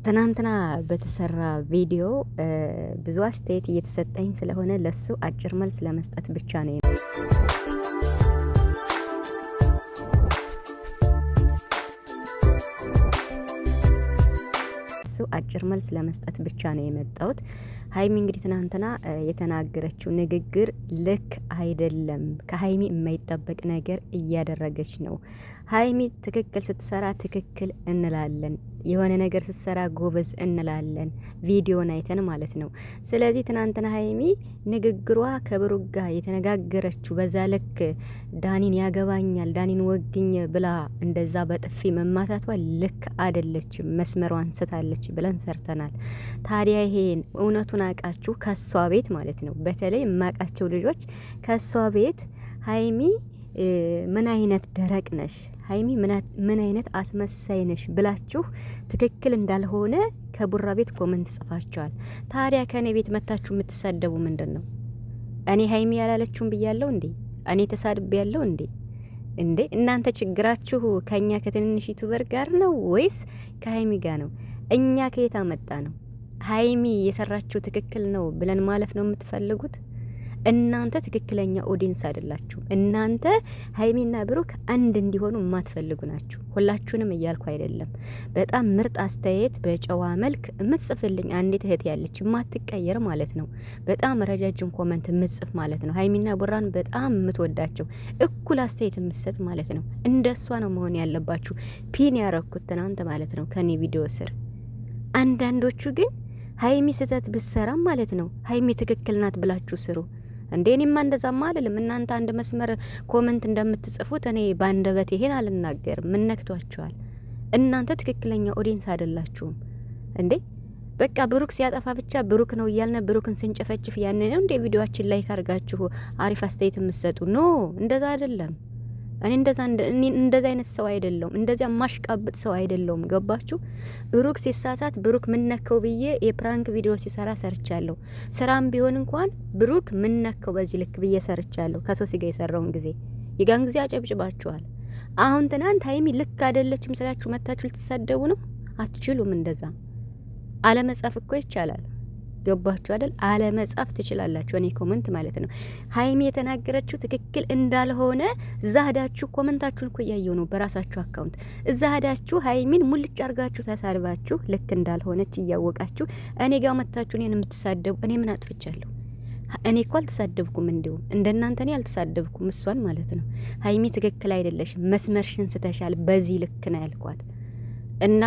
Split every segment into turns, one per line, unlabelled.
ትናንትና በተሰራ ቪዲዮ ብዙ አስተያየት እየተሰጠኝ ስለሆነ ለሱ አጭር መልስ ለመስጠት ብቻ ነው አጭር መልስ ለመስጠት ብቻ ነው የመጣሁት። ሀይሚ እንግዲህ ትናንትና የተናገረችው ንግግር ልክ አይደለም። ከሀይሚ የማይጠበቅ ነገር እያደረገች ነው። ሀይሚ ትክክል ስትሰራ ትክክል እንላለን፣ የሆነ ነገር ስትሰራ ጎበዝ እንላለን፣ ቪዲዮን አይተን ማለት ነው። ስለዚህ ትናንትና ሀይሚ ንግግሯ ከብሩክ ጋር የተነጋገረችው በዛ ልክ ዳኒን ያገባኛል ዳኒን ወግኝ ብላ እንደዛ በጥፊ መማታቷ ልክ አይደለችም፣ መስመሯን ስታለች ብለን ሰርተናል። ታዲያ ይሄን እውነቱን አቃችሁ ከሷ ቤት ማለት ነው። በተለይ የማቃቸው ልጆች ከሷ ቤት ሀይሚ ምን አይነት ደረቅ ነሽ፣ ሀይሚ ምን አይነት አስመሳይ ነሽ ብላችሁ ትክክል እንዳልሆነ ከቡራ ቤት ኮመንት ጽፋችኋል። ታዲያ ከኔ ቤት መታችሁ የምትሳደቡ ምንድን ነው? እኔ ሀይሚ ያላለችሁም ብያለሁ እንዴ? እኔ ተሳድቤ ያለው እንዴ? እንዴ እናንተ ችግራችሁ ከኛ ከትንንሽ ዩቲዩበር ጋር ነው ወይስ ከሀይሚ ጋር ነው? እኛ ከየት አመጣ ነው? ሀይሚ የሰራችሁ ትክክል ነው ብለን ማለፍ ነው የምትፈልጉት? እናንተ ትክክለኛ ኦዲየንስ አይደላችሁ። እናንተ ሀይሚና ብሩክ አንድ እንዲሆኑ የማትፈልጉ ናችሁ። ሁላችሁንም እያልኩ አይደለም። በጣም ምርጥ አስተያየት በጨዋ መልክ የምትጽፍልኝ አንዲት እህት ያለች የማትቀየር ማለት ነው። በጣም ረጃጅም ኮመንት የምትጽፍ ማለት ነው። ሀይሚና ቡራን በጣም የምትወዳቸው እኩል አስተያየት የምትሰጥ ማለት ነው። እንደሷ ነው መሆን ያለባችሁ። ፒን ያረኩት ትናንት ማለት ነው ከኔ ቪዲዮ ስር። አንዳንዶቹ ግን ሀይሚ ስህተት ብትሰራም ማለት ነው ሀይሚ ትክክል ናት ብላችሁ ስሩ። እንዴ እኔማ እንደዛማ አልልም። እናንተ አንድ መስመር ኮመንት እንደምትጽፉት እኔ ባንደበት ይሄን አልናገርም። ምን ነክቷችኋል? እናንተ ትክክለኛ ኦዲየንስ አይደላችሁም እንዴ? በቃ ብሩክ ሲያጠፋ ብቻ ብሩክ ነው እያልን ብሩክን ስንጨፈጭፍ ያን ነው እንዴ ቪዲዮአችን ላይ ካርጋችሁ አሪፍ አስተያየት የምትሰጡ? ኖ እንደዛ አይደለም። እኔ እንደዛ አይነት ሰው አይደለሁም። እንደዚያ ማሽቃብጥ ሰው አይደለሁም። ገባችሁ? ብሩክ ሲሳሳት ብሩክ ምን ነከው ብዬ የፕራንክ ቪዲዮ ሲሰራ ሰርቻለሁ። ስራም ቢሆን እንኳን ብሩክ ምን ነከው በዚህ ልክ ብዬ ሰርቻለሁ። ከሶሲ ጋር የሰራውን ጊዜ የጋን ጊዜ አጨብጭባችኋል። አሁን ትናንት ሀይሚ ልክ አይደለችም ስላችሁ መታችሁ ልትሳደቡ ነው? አትችሉም። እንደዛ አለመጻፍ እኮ ይቻላል። ገባችሁ አይደል? አለመጻፍ ትችላላችሁ። እኔ ኮመንት ማለት ነው ሀይሚ የተናገረችው ትክክል እንዳልሆነ እዛ ሄዳችሁ ኮመንታችሁን እኮ እያየሁ ነው በራሳችሁ አካውንት። እዛ ሄዳችሁ ሀይሚን ሙልጭ አርጋችሁ ተሳድባችሁ ልክ እንዳልሆነች እያወቃችሁ እኔ ጋር መታችሁ እኔን የምትሳደቡ እኔ ምን አጥፍቻለሁ? እኔ እኮ አልተሳደብኩም። እንዲሁም እንደናንተ እኔ አልተሳደብኩም። እሷን ማለት ነው ሀይሚ ትክክል አይደለሽም፣ መስመርሽን ስተሻል፣ በዚህ ልክ ነው ያልኳት። እና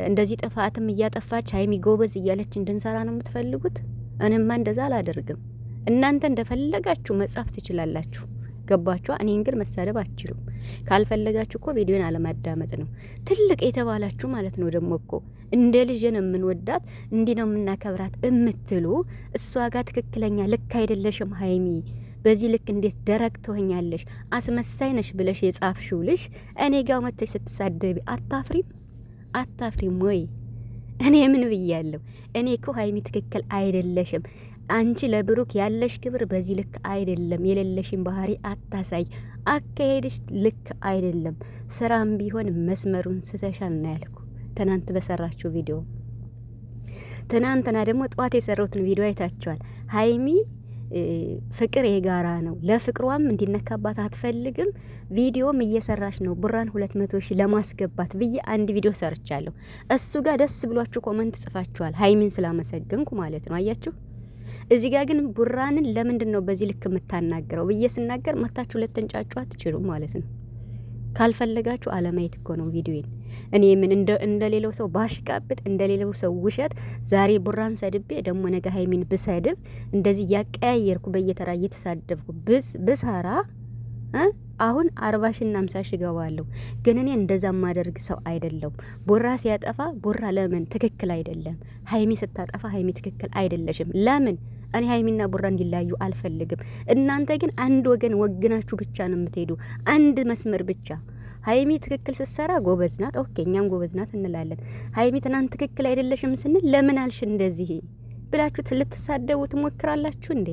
እንደዚህ ጥፋትም እያጠፋች ሀይሚ ጎበዝ እያለች እንድንሰራ ነው የምትፈልጉት? እኔማ እንደዛ አላደርግም። እናንተ እንደፈለጋችሁ መጻፍ ትችላላችሁ። ገባችሁ? እኔን ግን መሳደብ አትችሉም። ካልፈለጋችሁ እኮ ቪዲዮን አለማዳመጥ ነው። ትልቅ የተባላችሁ ማለት ነው ደግሞ እኮ እንደ ልጅ ነው የምንወዳት እንዲህ ነው የምናከብራት እምትሉ እሷ ጋር ትክክለኛ ልክ አይደለሽም ሀይሚ በዚህ ልክ እንዴት ደረቅ ትሆኛለሽ፣ አስመሳይ ነሽ ብለሽ የጻፍሽው ልሽ እኔ ጋር መጥተሽ ስትሳደቢ አታፍሪም? አታፍሪም ወይ? እኔ ምን ብያለሁ? እኔ እኮ ሀይሚ ትክክል አይደለሽም፣ አንቺ ለብሩክ ያለሽ ክብር በዚህ ልክ አይደለም፣ የሌለሽን ባህሪ አታሳይ፣ አካሄድሽ ልክ አይደለም፣ ስራም ቢሆን መስመሩን ስተሻል ነው ያልኩ ትናንት በሰራችሁ ቪዲዮ። ትናንትና ደግሞ ጠዋት የሰራሁትን ቪዲዮ አይታችኋል። ሀይሚ ፍቅር የጋራ ነው፣ ለፍቅሯም እንዲነካባት አትፈልግም። ቪዲዮም እየሰራች ነው ቡራን 200 ሺህ ለማስገባት ብዬ አንድ ቪዲዮ ሰርቻለሁ። እሱ ጋር ደስ ብሏችሁ ኮመንት ጽፋችኋል፣ ሀይሚን ስላመሰገንኩ ማለት ነው። አያችሁ? እዚህ ጋር ግን ቡራንን ለምንድን ነው በዚህ ልክ የምታናገረው ብዬ ስናገር መታችሁ ልትንጫጩ አትችሉም ማለት ነው። ካልፈለጋችሁ አለማየት እኮ ነው ቪዲዮን። እኔ ምን እንደ ሌላው ሰው ባሽቃብጥ እንደ ሌላው ሰው ውሸት ዛሬ ቡራን ሰድቤ ደግሞ ነገ ሀይሚን ብሰድብ እንደዚህ ያቀያየርኩ በየተራ እየተሳደብኩ ብሰራ አሁን 40 ሺና 50 ሺ ገባለሁ። ግን እኔ እንደዛ ማደርግ ሰው አይደለም። ቡራ ሲያጠፋ ቡራ ለምን ትክክል አይደለም፣ ሀይሚ ስታጠፋ ሀይሚ ትክክል አይደለሽም ለምን እኔ ሀይሚና ቡራ እንዲላዩ አልፈልግም። እናንተ ግን አንድ ወገን ወግናችሁ ብቻ ነው የምትሄዱ፣ አንድ መስመር ብቻ። ሀይሚ ትክክል ስትሰራ ጎበዝ ናት፣ ኦኬ እኛም ጎበዝ ናት እንላለን። ሀይሚ ትናንት ትክክል አይደለሽም ስንል ለምን አልሽ እንደዚህ ብላችሁ ልትሳደቡ ትሞክራላችሁ እንዴ?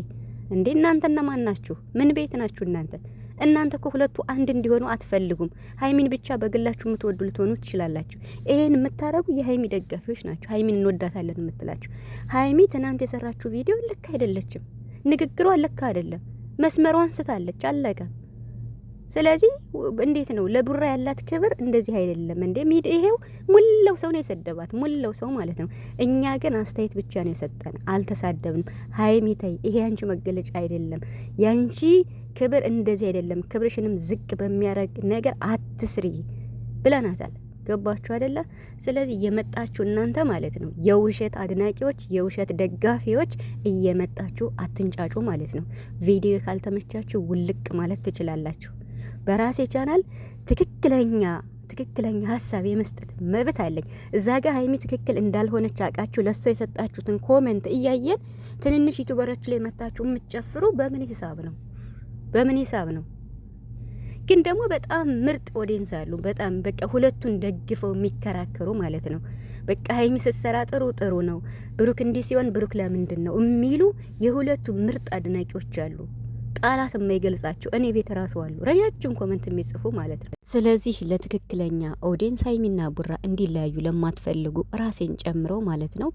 እናንተ እነማን ናችሁ? ምን ቤት ናችሁ እናንተ? እናንተ እኮ ሁለቱ አንድ እንዲሆኑ አትፈልጉም። ሀይሚን ብቻ በግላችሁ የምትወዱ ልትሆኑ ትችላላችሁ። ይሄን የምታረጉ የሀይሚ ደጋፊዎች ናቸው። ሀይሚን እንወዳታለን የምትላችሁ። ሀይሚ ትናንት የሰራችሁ ቪዲዮ ልክ አይደለችም። ንግግሯ ልክ አይደለም። መስመሯን ስታለች። አለቀ። ስለዚህ እንዴት ነው ለቡራ ያላት ክብር እንደዚህ አይደለም እንዴ? ይሄው ሙላው ሰው ነው የሰደባት፣ ሙላው ሰው ማለት ነው። እኛ ግን አስተያየት ብቻ ነው የሰጠን፣ አልተሳደብንም። ሀይሚ ተይ፣ ይሄ ያንቺ መገለጫ አይደለም። ያንቺ ክብር እንደዚህ አይደለም። ክብርሽንም ዝቅ በሚያረግ ነገር አትስሪ ብለናታል። ገባችሁ አይደለ? ስለዚህ እየመጣችሁ እናንተ ማለት ነው የውሸት አድናቂዎች፣ የውሸት ደጋፊዎች እየመጣችሁ አትንጫጩ ማለት ነው። ቪዲዮ ካልተመቻችሁ ውልቅ ማለት ትችላላችሁ። በራሴ ቻናል ትክክለኛ ሀሳብ የመስጠት መብት አለኝ። እዛ ጋር ሀይሚ ትክክል እንዳልሆነች አውቃችሁ ለሷ የሰጣችሁትን ኮሜንት እያየን ትንንሽ ዩቲዩበሮች ላይ መታችሁ የምትጨፍሩ በምን ሂሳብ ነው? በምን ሂሳብ ነው? ግን ደግሞ በጣም ምርጥ ኦዲየንስ አሉ። በጣም በቃ ሁለቱን ደግፈው የሚከራከሩ ማለት ነው። በቃ ሀይሚ ስትሰራ ጥሩ ነው፣ ብሩክ እንዲህ ሲሆን ብሩክ ለምንድን ነው የሚሉ የሁለቱ ምርጥ አድናቂዎች አሉ። ቃላት የማይገልጻቸው እኔ ቤት ራሱ አሉ ረጃጅም ኮመንት የሚጽፉ ማለት ነው። ስለዚህ ለትክክለኛ ኦዲየንስ ሀይሚና ቡራ እንዲለያዩ ለማትፈልጉ ራሴን ጨምሮ ማለት ነው፣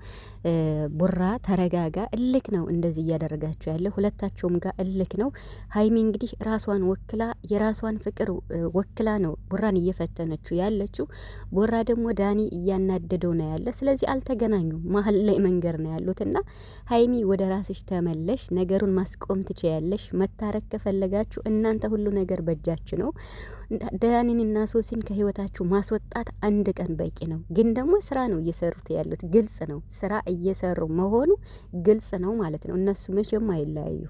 ቡራ ተረጋጋ። እልክ ነው እንደዚህ እያደረጋችሁ ያለ ሁለታቸውም ጋር እልክ ነው። ሀይሚ እንግዲህ ራሷን ወክላ የራሷን ፍቅር ወክላ ነው ቡራን እየፈተነችው ያለችው። ቡራ ደግሞ ዳኒ እያናደደው ነው ያለ። ስለዚህ አልተገናኙም፣ መሀል ላይ መንገድ ነው ያሉትና ሀይሚ ወደ ራስሽ ተመለሽ፣ ነገሩን ማስቆም ትችያለሽ። መታረቅ ከፈለጋችሁ እናንተ ሁሉ ነገር በእጃችሁ ነው። ዳኒንና ሶሲን ከህይወታችሁ ማስወጣት አንድ ቀን በቂ ነው። ግን ደግሞ ስራ ነው እየሰሩት ያሉት፣ ግልጽ ነው። ስራ እየሰሩ መሆኑ ግልጽ ነው ማለት ነው። እነሱ መቼም አይለያዩ።